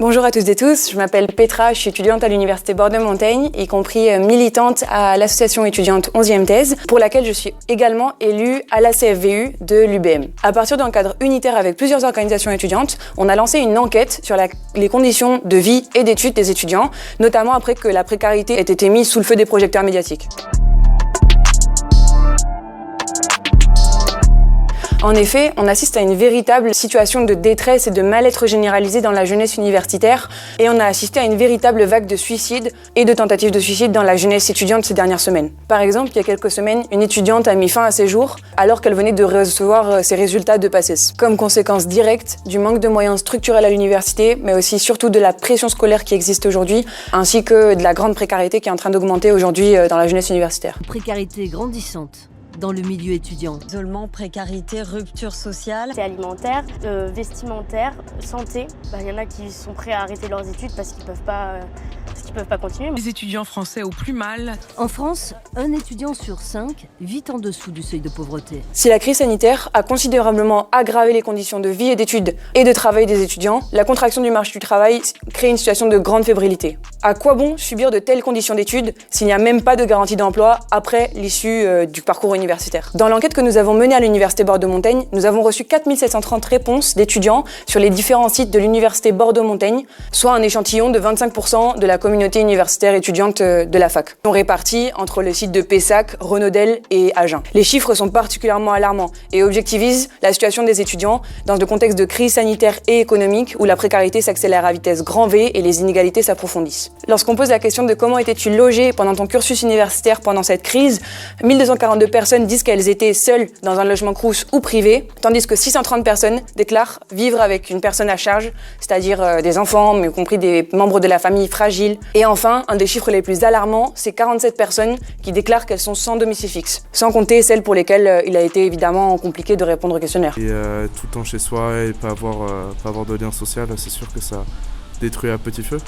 Bonjour à toutes et tous, je m'appelle Petra, je suis étudiante à l'Université Bordeaux-Montaigne, y compris militante à l'association étudiante 11e thèse, pour laquelle je suis également élue à la CFVU de l'UBM. À partir d'un cadre unitaire avec plusieurs organisations étudiantes, on a lancé une enquête sur les conditions de vie et d'études des étudiants, notamment après que la précarité ait été mise sous le feu des projecteurs médiatiques. En effet, on assiste à une véritable situation de détresse et de mal-être généralisé dans la jeunesse universitaire et on a assisté à une véritable vague de suicides et de tentatives de suicide dans la jeunesse étudiante ces dernières semaines. Par exemple, il y a quelques semaines, une étudiante a mis fin à ses jours alors qu'elle venait de recevoir ses résultats de PACES. Comme conséquence directe du manque de moyens structurels à l'université, mais aussi surtout de la pression scolaire qui existe aujourd'hui, ainsi que de la grande précarité qui est en train d'augmenter aujourd'hui dans la jeunesse universitaire. Précarité grandissante dans le milieu étudiant. Isolement, précarité, rupture sociale. C'est alimentaire, vestimentaire, santé. Il y en a qui sont prêts à arrêter leurs études parce qu'ils peuvent pas continuer. Les étudiants français au plus mal. En France, un étudiant sur 5 vit en dessous du seuil de pauvreté. Si la crise sanitaire a considérablement aggravé les conditions de vie et d'études et de travail des étudiants, la contraction du marché du travail crée une situation de grande fébrilité. À quoi bon subir de telles conditions d'études s'il n'y a même pas de garantie d'emploi après l'issue du parcours universitaire? Dans l'enquête que nous avons menée à l'Université Bordeaux-Montaigne, nous avons reçu 4730 réponses d'étudiants sur les différents sites de l'Université Bordeaux-Montaigne, soit un échantillon de 25% de la communauté universitaire étudiante de la fac. Ils sont répartis entre les sites de Pessac, Renaudel et Agen. Les chiffres sont particulièrement alarmants et objectivisent la situation des étudiants dans le contexte de crise sanitaire et économique où la précarité s'accélère à vitesse grand V et les inégalités s'approfondissent. Lorsqu'on pose la question de comment étais-tu logé pendant ton cursus universitaire pendant cette crise, 1242 personnes disent qu'elles étaient seules dans un logement crous ou privé, tandis que 630 personnes déclarent vivre avec une personne à charge, c'est-à-dire des enfants, mais y compris des membres de la famille fragiles. Et enfin, un des chiffres les plus alarmants, c'est 47 personnes qui déclarent qu'elles sont sans domicile fixe, sans compter celles pour lesquelles il a été évidemment compliqué de répondre au questionnaire. Et tout le temps chez soi et pas avoir de lien social, c'est sûr que ça détruit à petit feu.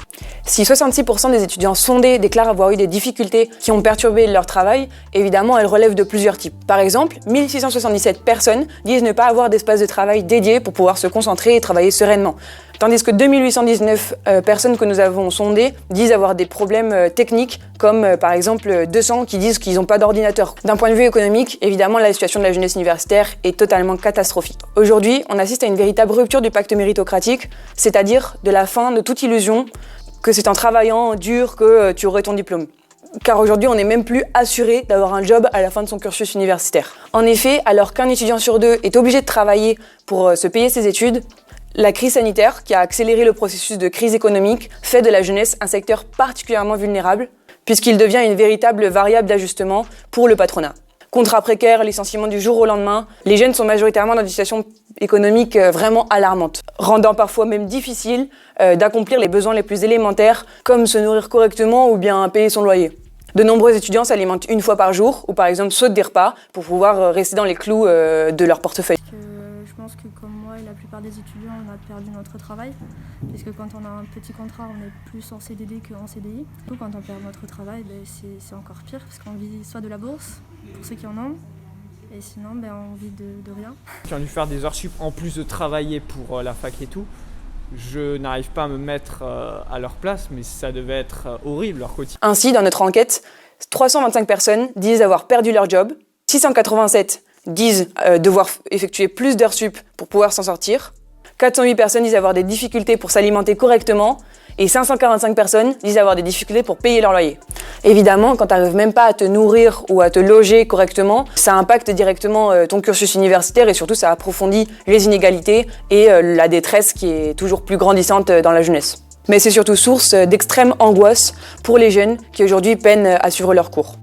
Si 66% des étudiants sondés déclarent avoir eu des difficultés qui ont perturbé leur travail, évidemment, elles relèvent de plusieurs types. Par exemple, 1677 personnes disent ne pas avoir d'espace de travail dédié pour pouvoir se concentrer et travailler sereinement. Tandis que 2819 personnes que nous avons sondées disent avoir des problèmes techniques, comme par exemple 200 qui disent qu'ils n'ont pas d'ordinateur. D'un point de vue économique, évidemment, la situation de la jeunesse universitaire est totalement catastrophique. Aujourd'hui, on assiste à une véritable rupture du pacte méritocratique, c'est-à-dire de la fin de toute illusion que c'est en travaillant dur que tu aurais ton diplôme. Car aujourd'hui, on n'est même plus assuré d'avoir un job à la fin de son cursus universitaire. En effet, alors qu'un étudiant sur deux est obligé de travailler pour se payer ses études, la crise sanitaire, qui a accéléré le processus de crise économique, fait de la jeunesse un secteur particulièrement vulnérable, puisqu'il devient une véritable variable d'ajustement pour le patronat. Contrats précaires, licenciements du jour au lendemain, les jeunes sont majoritairement dans une situation économique vraiment alarmante, rendant parfois même difficile d'accomplir les besoins les plus élémentaires, comme se nourrir correctement ou bien payer son loyer. De nombreux étudiants s'alimentent une fois par jour, ou par exemple sautent des repas pour pouvoir rester dans les clous de leur portefeuille. Je pense que comme moi et la plupart des étudiants, on a perdu notre travail, puisque quand on a un petit contrat, on est plus en CDD qu'en CDI. Surtout quand on perd notre travail, c'est encore pire, parce qu'on vit soit de la bourse, pour ceux qui en ont, et sinon on vit de rien. Qui ont dû faire des heures sup en plus de travailler pour la fac et tout. Je n'arrive pas à me mettre à leur place, mais ça devait être horrible leur quotidien. Ainsi, dans notre enquête, 325 personnes disent avoir perdu leur job, 687 disent devoir effectuer plus d'heures sup pour pouvoir s'en sortir, 408 personnes disent avoir des difficultés pour s'alimenter correctement et 545 personnes disent avoir des difficultés pour payer leur loyer. Évidemment, quand tu n'arrives même pas à te nourrir ou à te loger correctement, ça impacte directement ton cursus universitaire et surtout ça approfondit les inégalités et la détresse qui est toujours plus grandissante dans la jeunesse. Mais c'est surtout source d'extrême angoisse pour les jeunes qui aujourd'hui peinent à suivre leurs cours.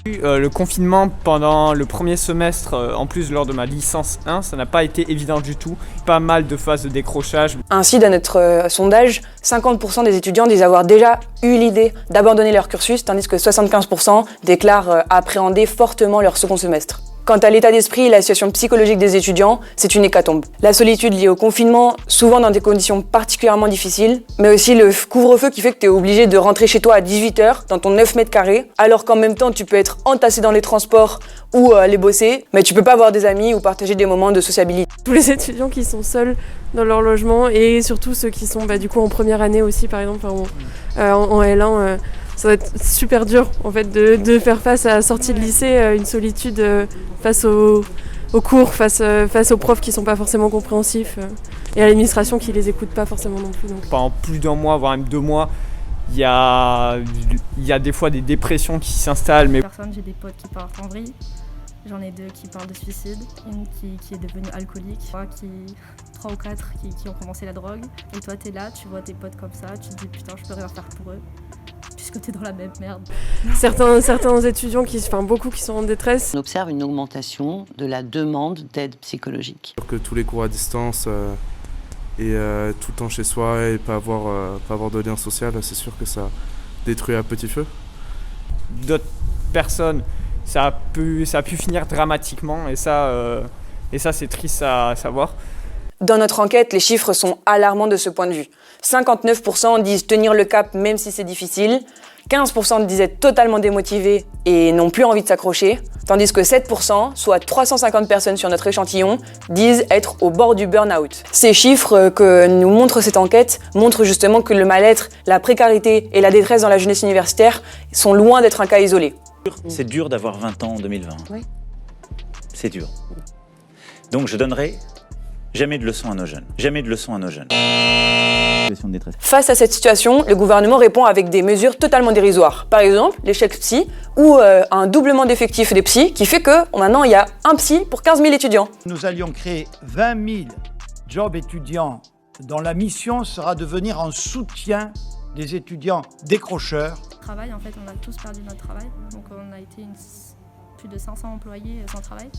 Le confinement pendant le premier semestre, en plus lors de ma licence 1, ça n'a pas été évident du tout. Pas mal de phases de décrochage. Ainsi, dans notre sondage, 50% des étudiants disent avoir déjà eu l'idée d'abandonner leur cursus, tandis que 75% déclarent appréhender fortement leur second semestre. Quant à l'état d'esprit et la situation psychologique des étudiants, c'est une hécatombe. La solitude liée au confinement, souvent dans des conditions particulièrement difficiles, mais aussi le couvre-feu qui fait que tu es obligé de rentrer chez toi à 18h dans ton 9 mètres carrés, alors qu'en même temps tu peux être entassé dans les transports ou aller bosser, mais tu peux pas avoir des amis ou partager des moments de sociabilité. Tous les étudiants qui sont seuls dans leur logement et surtout ceux qui sont du coup en première année aussi par exemple, en L1, ça va être super dur en fait de faire face à la sortie de lycée, une solitude face aux cours, face aux profs qui sont pas forcément compréhensifs et à l'administration qui les écoute pas forcément non plus. Donc. Pendant plus d'1 mois, voire même 2 mois, il y a des fois des dépressions qui s'installent. Mais J'ai des potes qui partent en vrille, j'en ai 2 qui parlent de suicide, une qui est devenue alcoolique, 3 ou 4 qui ont commencé la drogue. Et toi t'es là, tu vois tes potes comme ça, tu te dis putain je peux rien faire pour eux. Puisque t'es dans la même merde. Certains étudiants, beaucoup qui sont en détresse. On observe une augmentation de la demande d'aide psychologique. Que tous les cours à distance et tout le temps chez soi et pas avoir de lien social, c'est sûr que ça détruit à petit feu. D'autres personnes, ça a pu finir dramatiquement et ça c'est triste à savoir. Dans notre enquête, les chiffres sont alarmants de ce point de vue. 59% disent tenir le cap même si c'est difficile, 15% disent être totalement démotivés et n'ont plus envie de s'accrocher, tandis que 7%, soit 350 personnes sur notre échantillon, disent être au bord du burn-out. Ces chiffres que nous montre cette enquête montrent justement que le mal-être, la précarité et la détresse dans la jeunesse universitaire sont loin d'être un cas isolé. C'est dur d'avoir 20 ans en 2020. Oui. C'est dur. Donc je donnerai jamais de leçons à nos jeunes. Jamais de leçons à nos jeunes. Face à cette situation, le gouvernement répond avec des mesures totalement dérisoires. Par exemple, l'échec psy ou un doublement d'effectifs des psys qui fait que maintenant il y a un psy pour 15 000 étudiants. Nous allions créer 20 000 jobs étudiants dont la mission sera de venir en soutien des étudiants décrocheurs. En fait, on a tous perdu notre travail. Donc on a été plus de 500 employés sans travail.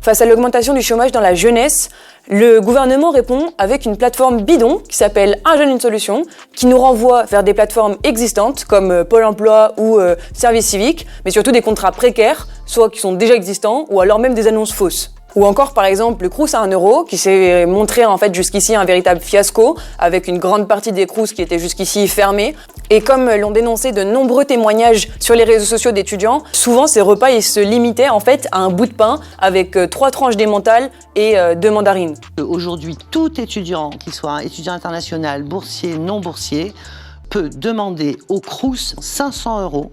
Face à l'augmentation du chômage dans la jeunesse, le gouvernement répond avec une plateforme bidon qui s'appelle Un jeune, une solution, qui nous renvoie vers des plateformes existantes comme Pôle emploi ou Service civique, mais surtout des contrats précaires, soit qui sont déjà existants ou alors même des annonces fausses. Ou encore par exemple le Crous à 1 euro qui s'est montré en fait jusqu'ici un véritable fiasco avec une grande partie des Crous qui étaient jusqu'ici fermés. Et comme l'ont dénoncé de nombreux témoignages sur les réseaux sociaux d'étudiants, souvent ces repas ils se limitaient en fait à un bout de pain avec 3 tranches d'émental et 2 mandarines. Aujourd'hui, tout étudiant, qu'il soit étudiant international, boursier, non boursier, peut demander au Crous 500 €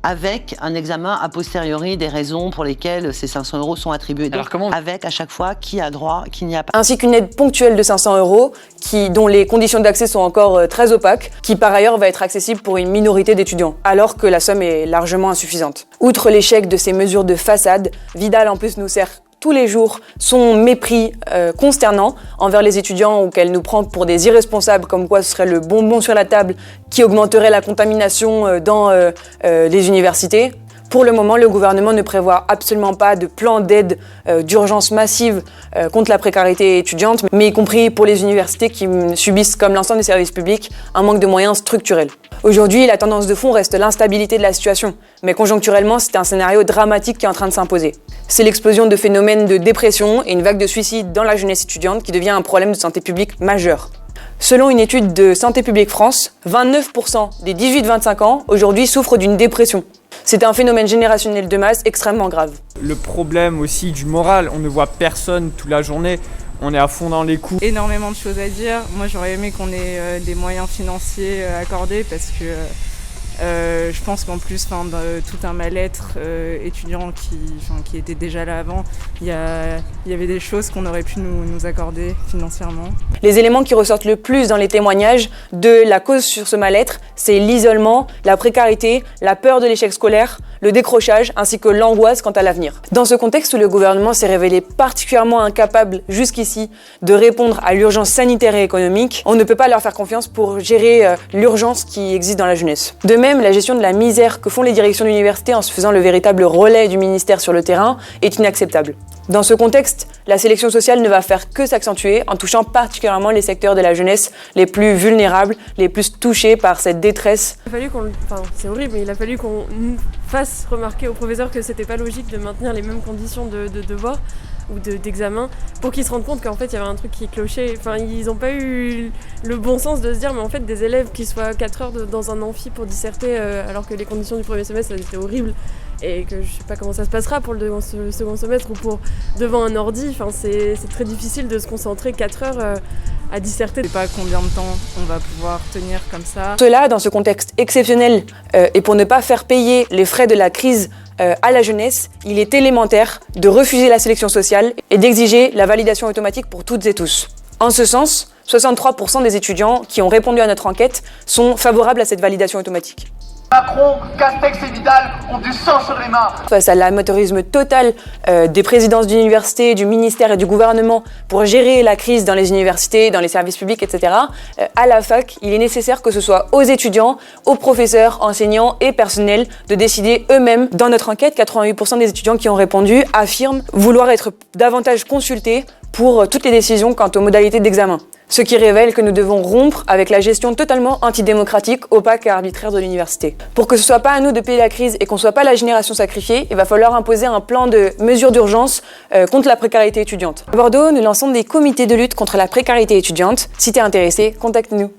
avec un examen a posteriori des raisons pour lesquelles ces 500 € sont attribués. Donc, avec à chaque fois qui a droit, qui n'y a pas. Ainsi qu'une aide ponctuelle de 500 € dont les conditions d'accès sont encore très opaques, qui par ailleurs va être accessible pour une minorité d'étudiants, alors que la somme est largement insuffisante. Outre l'échec de ces mesures de façade, Vidal en plus nous sert tous les jours son mépris consternant envers les étudiants ou qu'elle nous prend pour des irresponsables comme quoi ce serait le bonbon sur la table qui augmenterait la contamination dans les universités. Pour le moment, le gouvernement ne prévoit absolument pas de plan d'aide d'urgence massive contre la précarité étudiante, mais y compris pour les universités qui subissent, comme l'ensemble des services publics, un manque de moyens structurels. Aujourd'hui, la tendance de fond reste l'instabilité de la situation, mais conjoncturellement, c'est un scénario dramatique qui est en train de s'imposer. C'est l'explosion de phénomènes de dépression et une vague de suicides dans la jeunesse étudiante qui devient un problème de santé publique majeur. Selon une étude de Santé publique France, 29% des 18-25 ans aujourd'hui souffrent d'une dépression. C'est un phénomène générationnel de masse extrêmement grave. Le problème aussi du moral, on ne voit personne toute la journée, on est à fond dans les coups. Énormément de choses à dire. Moi j'aurais aimé qu'on ait des moyens financiers accordés parce que je pense qu'en plus tout un mal-être étudiant qui était déjà là avant, il y avait des choses qu'on aurait pu nous accorder financièrement. Les éléments qui ressortent le plus dans les témoignages de la cause sur ce mal-être, c'est l'isolement, la précarité, la peur de l'échec scolaire, le décrochage ainsi que l'angoisse quant à l'avenir. Dans ce contexte où le gouvernement s'est révélé particulièrement incapable jusqu'ici de répondre à l'urgence sanitaire et économique, on ne peut pas leur faire confiance pour gérer l'urgence qui existe dans la jeunesse. De même, la gestion de la misère que font les directions d'université en se faisant le véritable relais du ministère sur le terrain est inacceptable. Dans ce contexte, la sélection sociale ne va faire que s'accentuer en touchant particulièrement les secteurs de la jeunesse les plus vulnérables, les plus touchés par cette détresse. C'est horrible, mais il a fallu qu'on fasse remarquer aux professeurs que c'était pas logique de maintenir les mêmes conditions de devoirs ou d'examen, pour qu'ils se rendent compte qu'en fait il y avait un truc qui clochait. Enfin, ils n'ont pas eu le bon sens de se dire mais en fait des élèves qui soient 4 heures dans un amphi pour disserter alors que les conditions du premier semestre elles étaient horribles et que je sais pas comment ça se passera pour le second semestre ou pour devant un ordi, enfin c'est très difficile de se concentrer 4 heures à disserter. Je sais pas combien de temps on va pouvoir tenir comme ça. Cela, dans ce contexte exceptionnel et pour ne pas faire payer les frais de la crise à la jeunesse, il est élémentaire de refuser la sélection sociale et d'exiger la validation automatique pour toutes et tous. En ce sens, 63% des étudiants qui ont répondu à notre enquête sont favorables à cette validation automatique. Macron, Castex et Vidal ont du sang sur les mains. Face à l'amateurisme total des présidences d'université, du ministère et du gouvernement pour gérer la crise dans les universités, dans les services publics, etc., à la fac, il est nécessaire que ce soit aux étudiants, aux professeurs, enseignants et personnels de décider eux-mêmes. Dans notre enquête, 88% des étudiants qui ont répondu affirment vouloir être davantage consultés pour toutes les décisions quant aux modalités d'examen. Ce qui révèle que nous devons rompre avec la gestion totalement antidémocratique, opaque et arbitraire de l'université. Pour que ce soit pas à nous de payer la crise et qu'on soit pas la génération sacrifiée, il va falloir imposer un plan de mesures d'urgence contre la précarité étudiante. À Bordeaux, nous lançons des comités de lutte contre la précarité étudiante. Si tu es intéressé, contacte-nous.